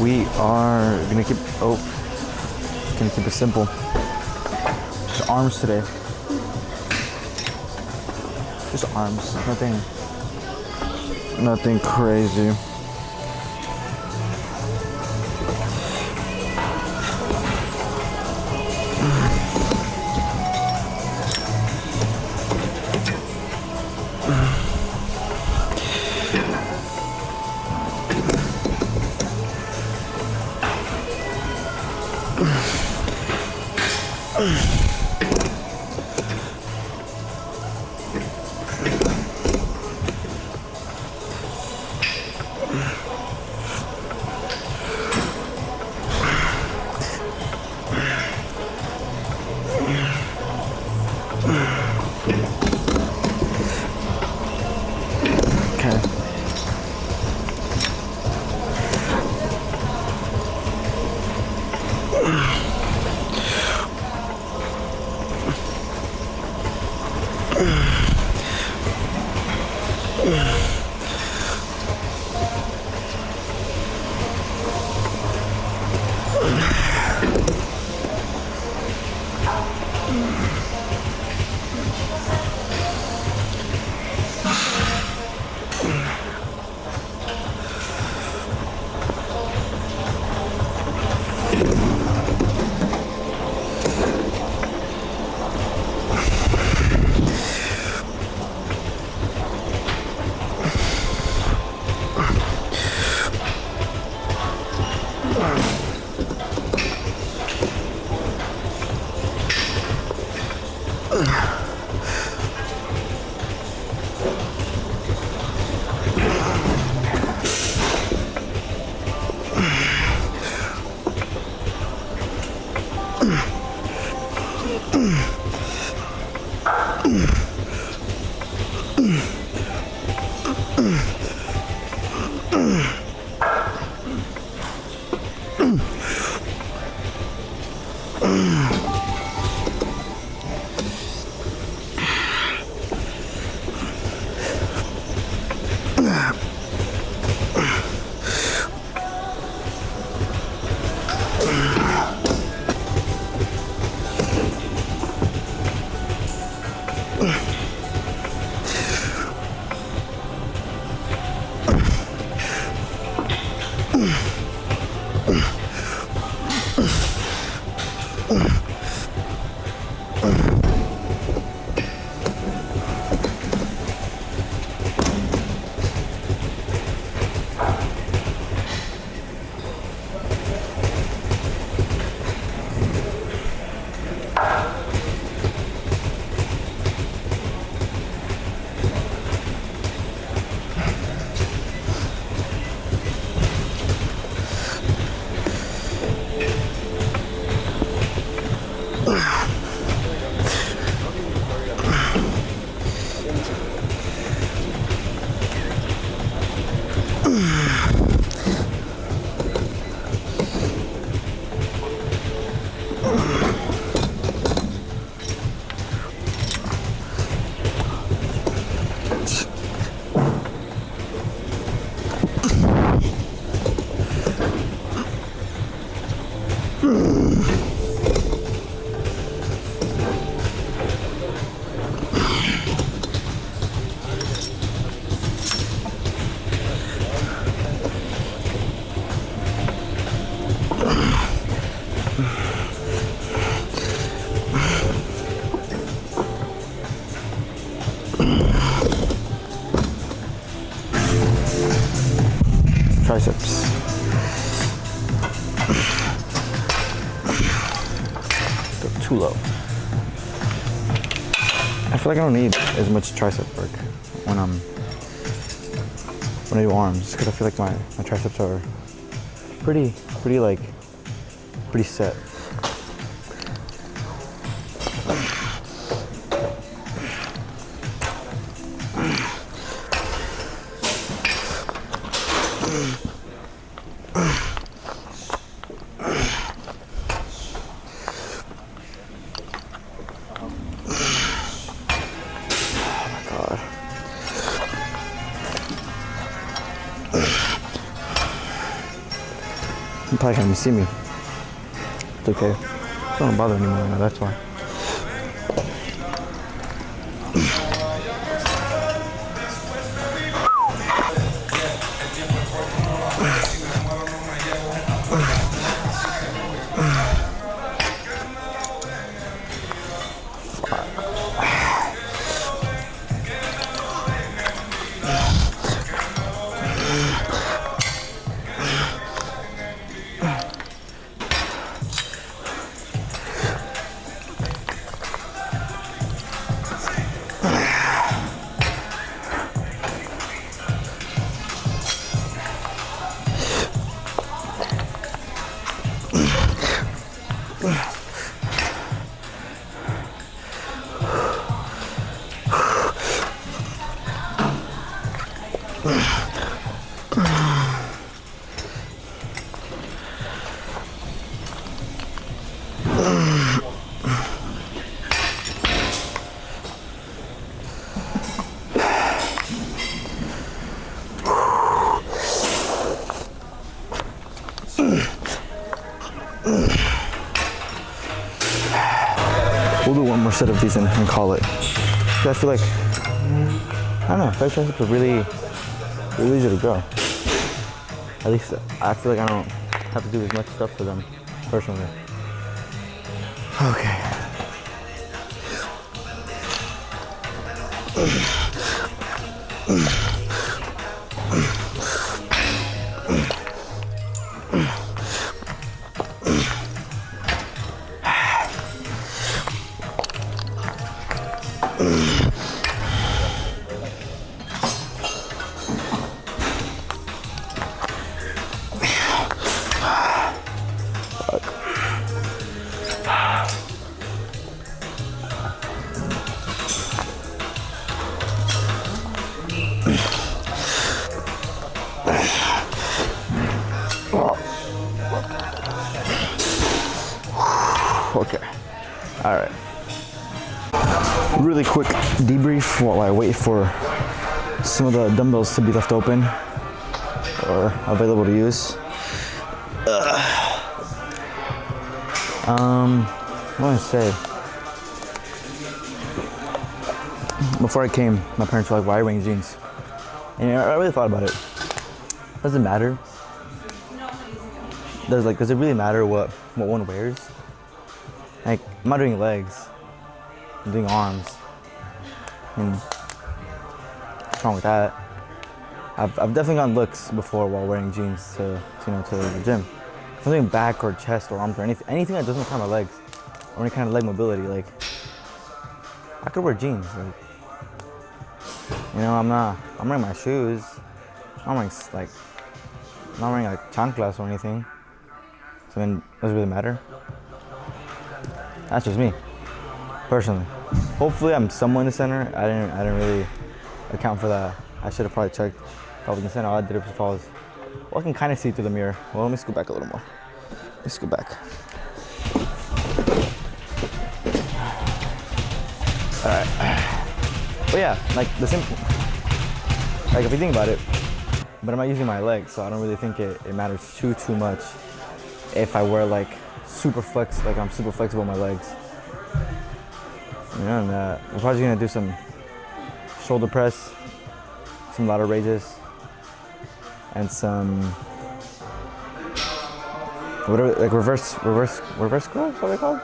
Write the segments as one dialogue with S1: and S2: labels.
S1: We are gonna keep it simple. Just arms today. Just arms. Nothing crazy. Triceps. Go too low. I feel like I don't need as much tricep work when I do arms, because I feel like my triceps are pretty set. You probably can't even see me. It's okay. It don't bother me anymore, that's why. We'll do one more set of these and call it. I feel like, I don't know, fake triceps are really easy to grow. At least I feel like I don't have to do as much stuff for them, personally. Okay. Okay. All right. Really quick debrief while I wait for some of the dumbbells to be left open or available to use. What do I say? Before I came, my parents were like, "Why are you wearing jeans?" And I really thought about it. Does it matter? Does it really matter what one wears? Like, I'm not doing legs. I'm doing arms. And what's wrong with that? I've definitely gotten looks before while wearing jeans to the gym. If I'm doing back or chest or arms or anything that doesn't require my legs or any kind of leg mobility, like, I could wear jeans. Like, I'm wearing my shoes. I'm not wearing like chanclas or anything. So then, does it really matter? That's just me, personally. Hopefully, I'm somewhat in the center. I didn't really account for that. I should have probably checked if I was in the center. All I did if I was. Well, I can kind of see through the mirror. Well, let me scoot back a little more. Let's go back. All right. But yeah, like the simple. Like if you think about it, but I'm not using my legs, so I don't really think it matters too much if I wear like super flexible with my legs. And we're probably gonna do some shoulder press, some ladder raises, and some whatever, like reverse curls, what are they called?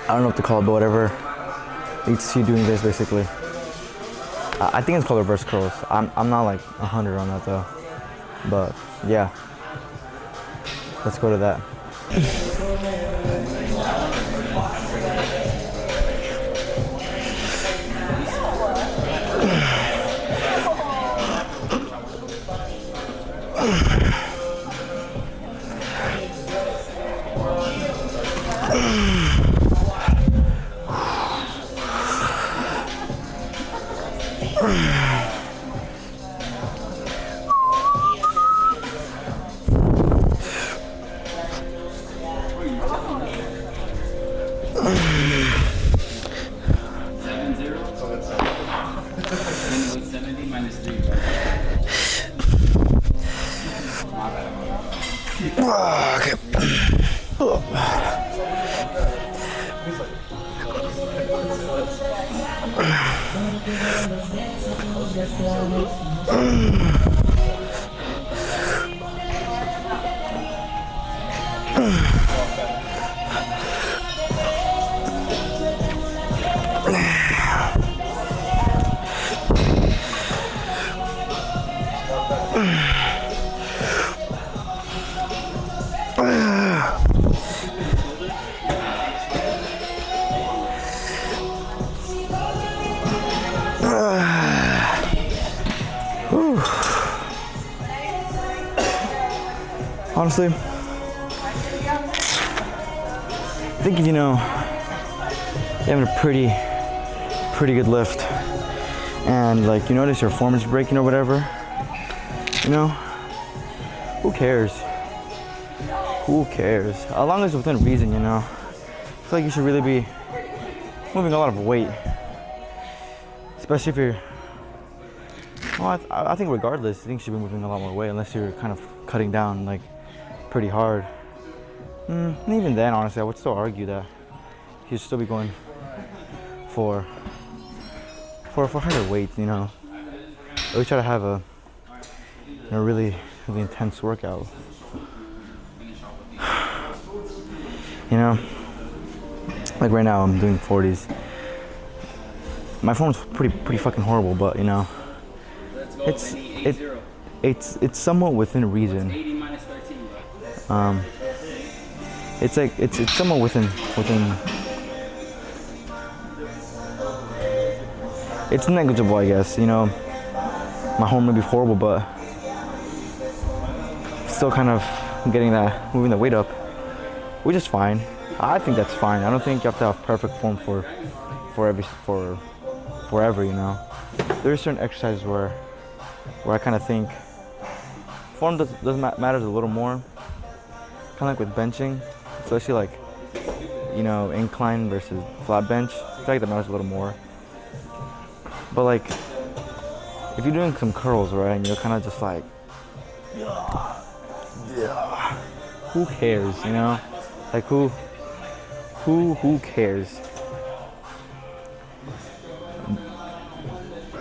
S1: I don't know what to call it, but whatever. It's you doing this basically. I think it's called reverse curls. I'm not like 100 on that though, but yeah. Let's go to that. Okay. Honestly, I think if you're having a pretty good lift, and like you notice your form is breaking or whatever, who cares? Who cares? As long as it's within reason, I feel like you should really be moving a lot of weight, especially if you're. Well, I think regardless, I think you should be moving a lot more weight unless you're kind of cutting down like pretty hard. And even then, honestly, I would still argue that you should still be going for higher weights. Always try to have a really intense workout. Like right now I'm doing 40s. My form's pretty fucking horrible, but it's somewhat within reason. It's somewhat within. It's negligible, I guess. My form may be horrible, but still kind of moving the weight up, which is fine. I think that's fine. I don't think you have to have perfect form forever. There's certain exercises where I kind of think form matters a little more. Kind of like with benching, especially like incline versus flat bench. I feel like that matters a little more. But like if you're doing some curls, right, and you're kind of just like, who cares, Like who cares?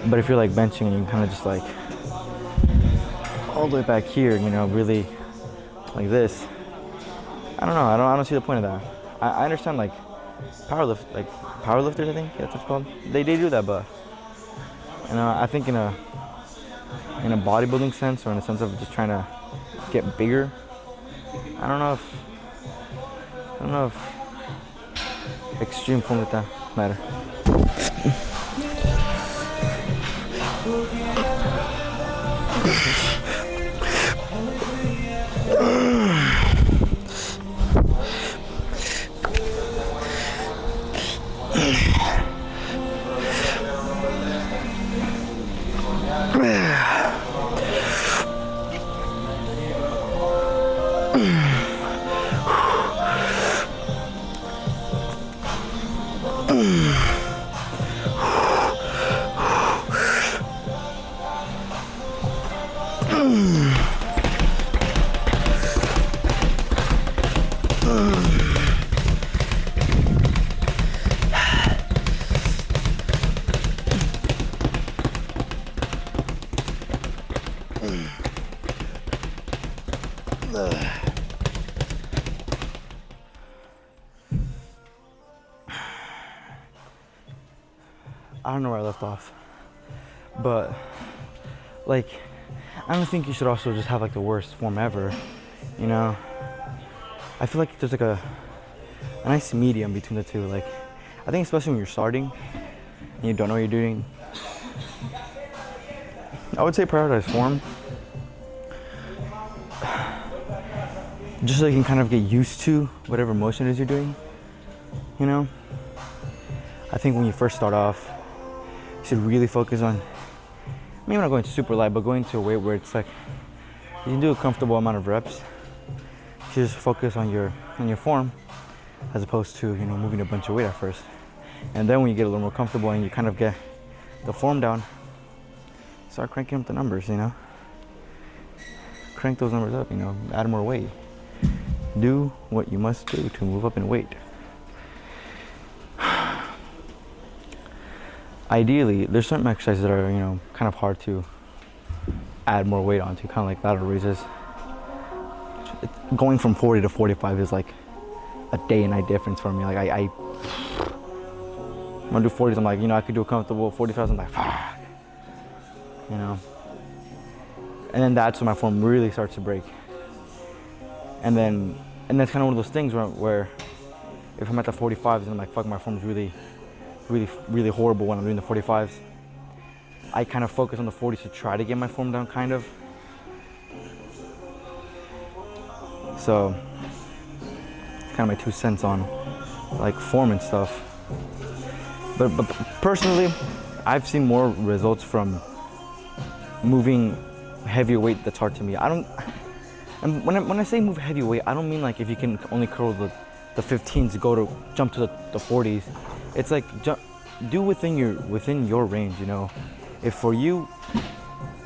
S1: But if you're like benching and you kind of just like all the way back here, really like this, I don't know. I don't see the point of that. I understand like powerlifters, I think that's what it's called. They do that, but I think in a bodybuilding sense, or in a sense of just trying to get bigger, I don't know if extreme form like that matter. I don't know where I left off, but like I don't think you should also just have like the worst form ever, I feel like there's like a nice medium between the two. Like I think especially when you're starting and you don't know what you're doing, I would say prioritize form, just so you can kind of get used to whatever motion it is you're doing. I think when you first start off, you should really focus on, maybe not going super light, but going to a weight where it's like you can do a comfortable amount of reps. You should just focus on your form, as opposed to moving a bunch of weight at first. And then when you get a little more comfortable and you kind of get the form down, start cranking up the numbers. Crank those numbers up. Add more weight. do what you must do to move up in weight. Ideally, there's certain exercises that are, kind of hard to add more weight onto, kind of like lateral raises. Going from 40 to 45 is like a day and night difference for me. Like I'm gonna do 40s, I'm like, I could do a comfortable 45s, I'm like, fuck. And then that's when my form really starts to break. And that's kind of one of those things where if I'm at the 45s and I'm like, fuck, my form's really, really, really horrible when I'm doing the 45s. I kind of focus on the 40s to try to get my form down, kind of. So it's kind of my 2 cents on like form and stuff. But personally, I've seen more results from moving heavier weight that's hard to me. And when I say move heavy weight, I don't mean like if you can only curl the 15s, jump to the 40s. It's like do within your range, If for you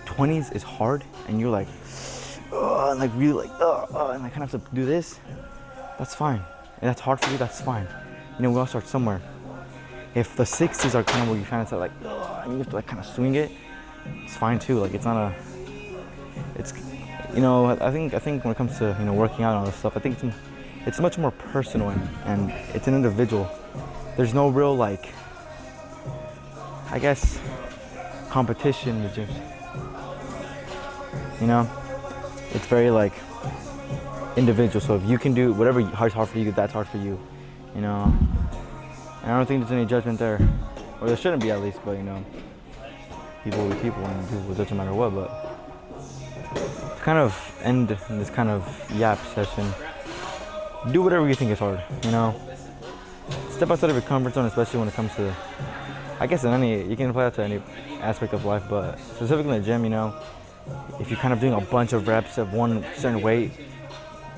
S1: 20s is hard and you're like, and like really like, and I kind of have to do this, that's fine. And that's hard for you, that's fine. We all start somewhere. If the 60s are kind of where you're trying to like, and you have to like kind of swing it, it's fine too. Like it's not it's, I think when it comes to, working out and all this stuff, I think it's much more personal and it's an individual. There's no real like, I guess, competition with gyms. It's very like individual. So if you can do whatever is hard for you, that's hard for you. And I don't think there's any judgment there, or there shouldn't be at least. But people will be people, and people will judge no matter what. But to kind of end this kind of yap session, do whatever you think is hard. Step outside of your comfort zone, especially when it comes to, I guess you can apply that to any aspect of life, but specifically in the gym, if you're kind of doing a bunch of reps of one certain weight,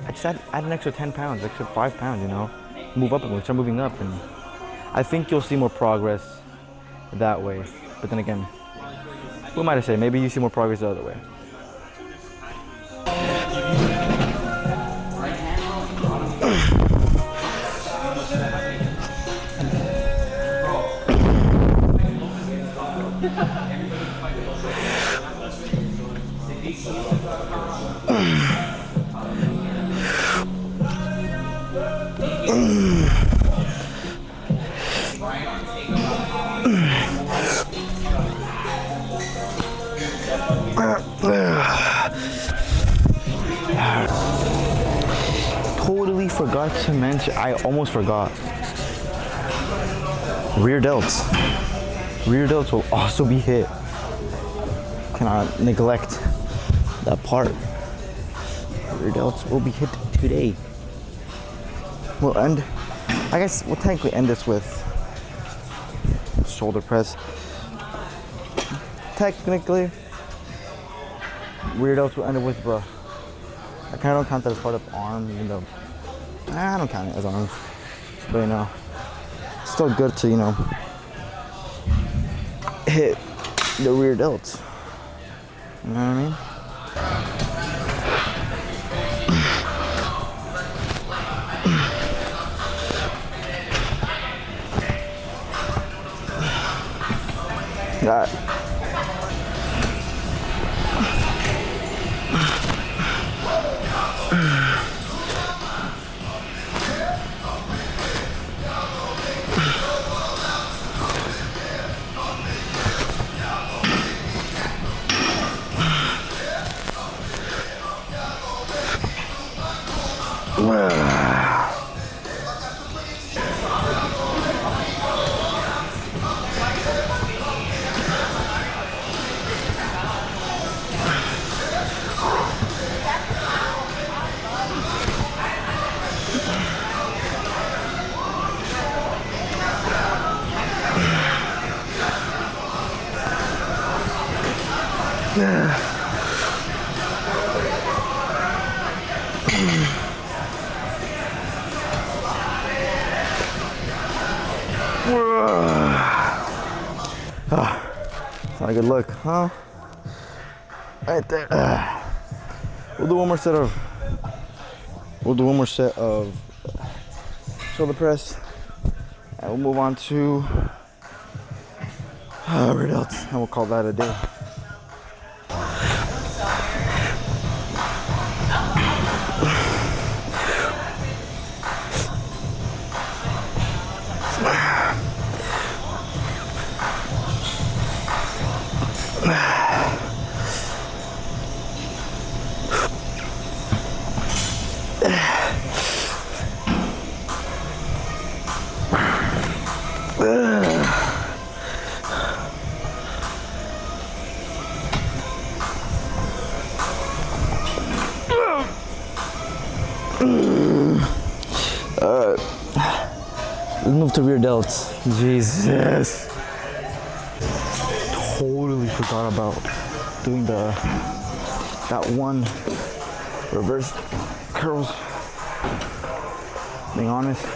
S1: I just add an extra 10 pounds, extra 5 pounds, move up and start moving up, and I think you'll see more progress that way. But then again, who am I to say? Maybe you see more progress the other way. Totally forgot to mention, I almost forgot. Rear delts. Rear delts will also be hit. Cannot neglect that part. Rear delts will be hit today. I guess we'll technically end this with shoulder press. Technically, rear delts will end it with, bro. I kind of don't count that as part of arm, even though I don't count it as arms. But it's still good to, hit the rear delts. You know what I mean? Got it. It's not a good look, huh? Right there. We'll do one more set of We'll do one more set of shoulder press, and we'll move on to rear delts, and we'll call that a day. Let's move to rear delts. Jesus. Totally forgot about doing that one reverse curls. Being honest.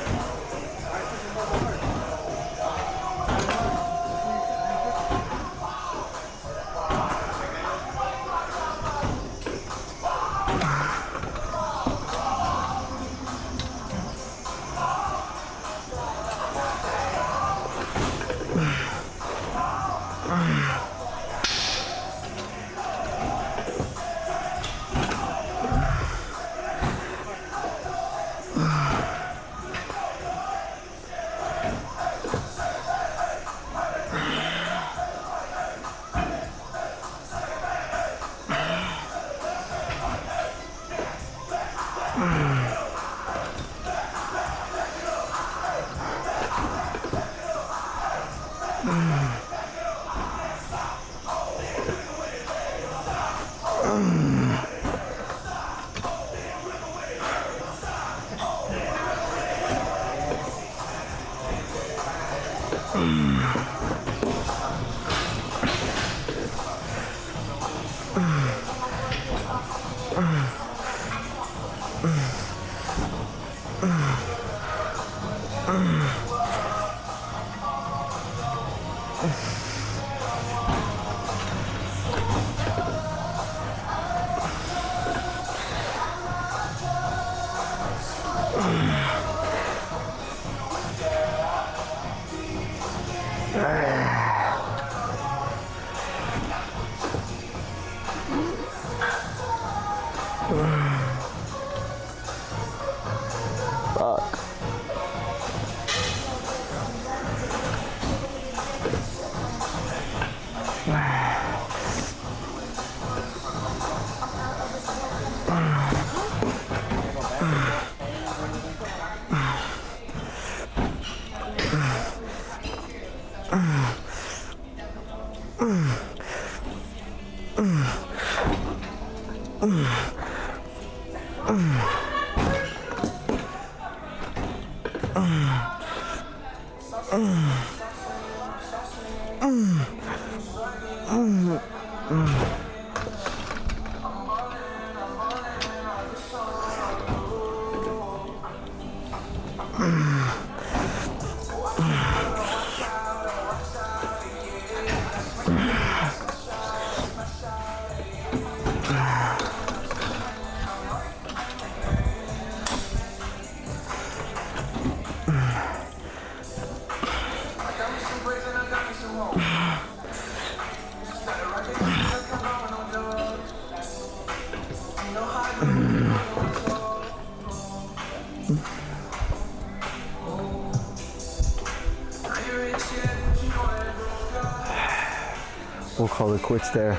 S1: Fuck. We'll call it quits there.